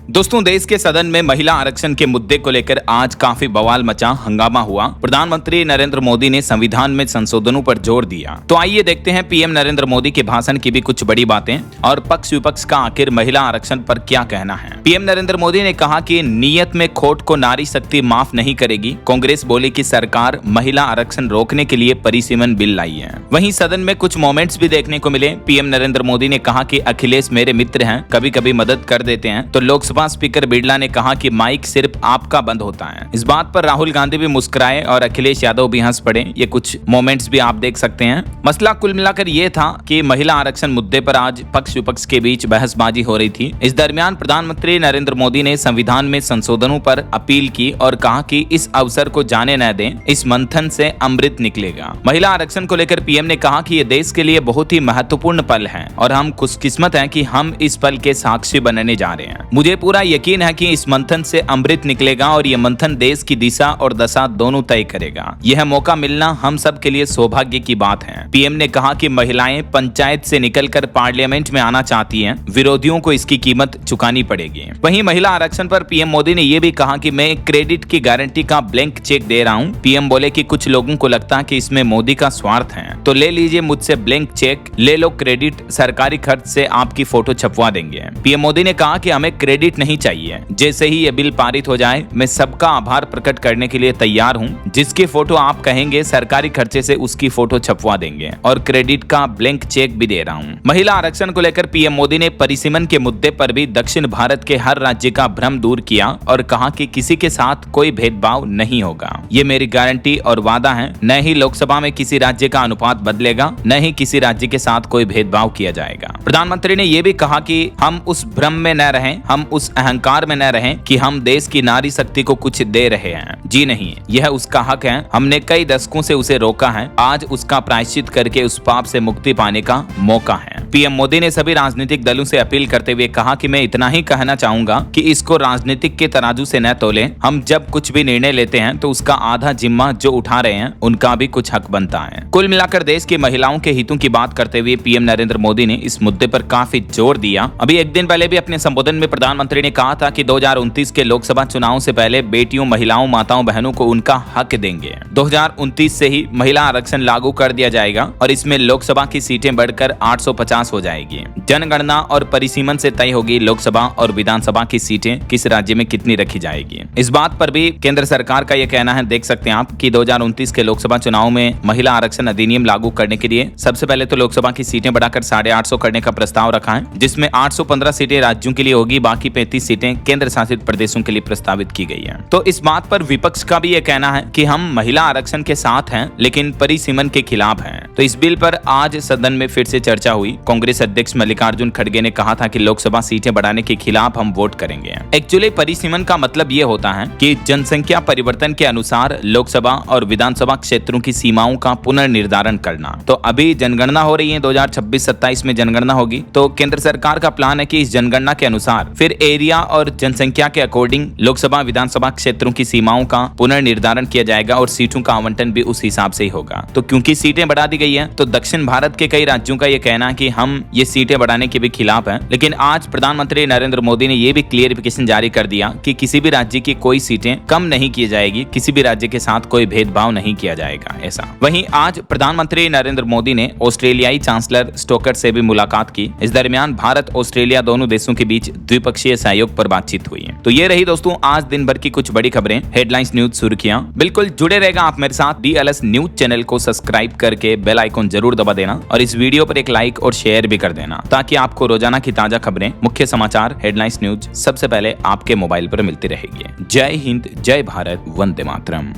दोस्तों, देश के सदन में महिला आरक्षण के मुद्दे को लेकर आज काफी बवाल मचा हंगामा हुआ। प्रधानमंत्री नरेंद्र मोदी ने संविधान में संशोधनों पर जोर दिया। तो आइए देखते हैं पीएम नरेंद्र मोदी के भाषण की भी कुछ बड़ी बातें और पक्ष विपक्ष का आखिर महिला आरक्षण पर क्या कहना है। पीएम नरेंद्र मोदी ने कहा कि नियत में खोट को नारी शक्ति माफ नहीं करेगी। कांग्रेस बोली कि सरकार महिला आरक्षण रोकने के लिए परिसीमन बिल लाई है। वहीं सदन में कुछ मोमेंट्स भी देखने को मिले। पीएम नरेंद्र मोदी ने कहा कि अखिलेश मेरे मित्र हैं, कभी कभी मदद कर देते हैं। तो लोकसभा स्पीकर बिरला ने कहा कि माइक सिर्फ आपका बंद होता है। इस बात पर राहुल गांधी भी मुस्कुराए और अखिलेश यादव भी हंस पड़े। ये कुछ मोमेंट्स भी आप देख सकते हैं। मसला कुल मिलाकर ये था कि महिला आरक्षण मुद्दे पर आज पक्ष विपक्ष के बीच बहसबाजी हो रही थी। इस दरमियान प्रधानमंत्री नरेंद्र मोदी ने संविधान में संशोधनों पर अपील की और कहा कि इस अवसर को जाने न दें, इस मंथन से अमृत निकलेगा। महिला आरक्षण को लेकर पीएम ने कहा कि ये देश के लिए बहुत ही महत्वपूर्ण पल है और हम खुशकिस्मत हैं कि हम इस पल के साक्षी बनने जा रहे हैं। मुझे पूरा यकीन है कि इस मंथन से अमृत निकलेगा और यह मंथन देश की दिशा और दशा दोनों तय करेगा। यह मौका मिलना हम सब के लिए सौभाग्य की बात है। पीएम ने कहा कि महिलाएं पंचायत से निकलकर पार्लियामेंट में आना चाहती हैं, विरोधियों को इसकी कीमत चुकानी पड़ेगी। वहीं महिला आरक्षण पर पीएम मोदी ने यह भी कहा कि मैं क्रेडिट की गारंटी का ब्लैंक चेक दे रहा हूं। पीएम बोले कि कुछ लोगों को लगता है कि इसमें मोदी का स्वार्थ है, तो ले लीजिए मुझसे ब्लैंक चेक, ले लो क्रेडिट, सरकारी खर्च से आपकी फोटो छपवा देंगे। पीएम मोदी ने कहा कि हमें क्रेडिट नहीं चाहिए। जैसे ही ये बिल पारित हो जाए, मैं सबका आभार प्रकट करने के लिए तैयार हूं। जिसकी फोटो आप कहेंगे सरकारी खर्चे से उसकी फोटो छपवा देंगे और क्रेडिट का ब्लैंक चेक भी दे रहा हूं। महिला आरक्षण को लेकर पीएम मोदी ने परिसीमन के मुद्दे पर भी दक्षिण भारत के हर राज्य का भ्रम दूर किया और कहा कि किसी के साथ कोई भेदभाव नहीं होगा। ये मेरी गारंटी और वादा है। न ही लोकसभा में किसी राज्य का अनुपात बदलेगा, न ही किसी राज्य के साथ कोई भेदभाव किया जाएगा। प्रधानमंत्री ने यह भी कहा कि हम उस भ्रम में न रहें, हम उस अहंकार में न रहें कि हम देश की नारी शक्ति को कुछ दे रहे हैं। जी नहीं, यह उसका हक है। हमने कई दशकों से उसे रोका है। आज उसका प्रायश्चित करके उस पाप से मुक्ति पाने का मौका है। पीएम मोदी ने सभी राजनीतिक दलों से अपील करते हुए कहा कि मैं इतना ही कहना चाहूंगा कि इसको राजनीतिक के तराजू से न तोलें। हम जब कुछ भी निर्णय लेते हैं तो उसका आधा जिम्मा जो उठा रहे हैं उनका भी कुछ हक बनता है। कुल मिलाकर देश की महिलाओं के हितों की बात करते हुए पीएम नरेंद्र मोदी ने इस मुद्दे पर काफी जोर दिया। अभी एक दिन पहले भी अपने संबोधन में प्रधानमंत्री ने कहा था कि 2029 के लोकसभा चुनाव से पहले बेटियों, महिलाओं, माताओं, बहनों को उनका हक देंगे। 2029 से ही महिला आरक्षण लागू कर दिया जाएगा और इसमें लोकसभा की सीटें बढ़कर 850 हो जाएगी। जनगणना और परिसीमन से तय होगी लोकसभा और विधानसभा की सीटें किस राज्य में कितनी रखी जाएगी। इस बात पर भी केंद्र सरकार का यह कहना है, देख सकते हैं आप, कि 2029 के लोकसभा चुनाव में महिला आरक्षण अधिनियम लागू करने के लिए सबसे पहले तो लोकसभा की सीटें बढ़ाकर 850 करने का प्रस्ताव रखा है, जिसमें 815 सीटें राज्यों के लिए होगी, बाकी 35 सीटें केंद्र शासित प्रदेशों के लिए प्रस्तावित की गई है। तो इस बात पर विपक्ष का भी यह कहना है कि हम महिला आरक्षण के साथ हैं लेकिन परिसीमन के खिलाफ हैं। तो इस बिल पर आज सदन में फिर से चर्चा हुई। कांग्रेस अध्यक्ष मल्लिकार्जुन खड़गे ने कहा था कि लोकसभा सीटें बढ़ाने के खिलाफ हम वोट करेंगे। एक्चुअली परिसीमन का मतलब ये होता है कि जनसंख्या परिवर्तन के अनुसार लोकसभा और विधानसभा क्षेत्रों की सीमाओं का पुनर्निर्धारण करना। तो अभी जनगणना हो रही है, 2026-27 में जनगणना होगी। तो केंद्र सरकार का प्लान है कि इस जनगणना के अनुसार फिर एरिया और जनसंख्या के अकॉर्डिंग लोकसभा विधानसभा क्षेत्रों की सीमाओं का पुनर्निर्धारण किया जाएगा और सीटों का आवंटन भी उस हिसाब से ही होगा। तो क्योंकि सीटें बढ़ा दी गई हैं, तो दक्षिण भारत के कई राज्यों का यह कहना है कि हम ये सीटें बढ़ाने के भी खिलाफ हैं। लेकिन आज प्रधानमंत्री नरेंद्र मोदी ने यह भी क्लियरिफिकेशन जारी कर दिया कि किसी भी राज्य की कोई सीटें कम नहीं की जाएगी, किसी भी राज्य के साथ कोई भेदभाव नहीं किया जाएगा। ऐसा वहीं आज प्रधानमंत्री नरेंद्र मोदी ने ऑस्ट्रेलियाई चांसलर स्टोकर से भी मुलाकात की। इस दरमियान भारत ऑस्ट्रेलिया दोनों देशों के बीच द्विपक्षीय सहयोग पर बातचीत हुई। तो ये रही दोस्तों आज दिन भर की कुछ बड़ी खबरें, हेडलाइंस, न्यूज, सुर्खियां। बिल्कुल जुड़े रहेगा आप मेरे साथ। DLS न्यूज चैनल को सब्सक्राइब करके बेल आइकन जरूर दबा देना और इस वीडियो पर एक लाइक और शेयर भी कर देना ताकि आपको रोजाना की ताजा खबरें, मुख्य समाचार, हेडलाइंस, न्यूज सबसे पहले आपके मोबाइल पर मिलती रहेगी। जय हिंद, जय भारत, वंदे मातरम।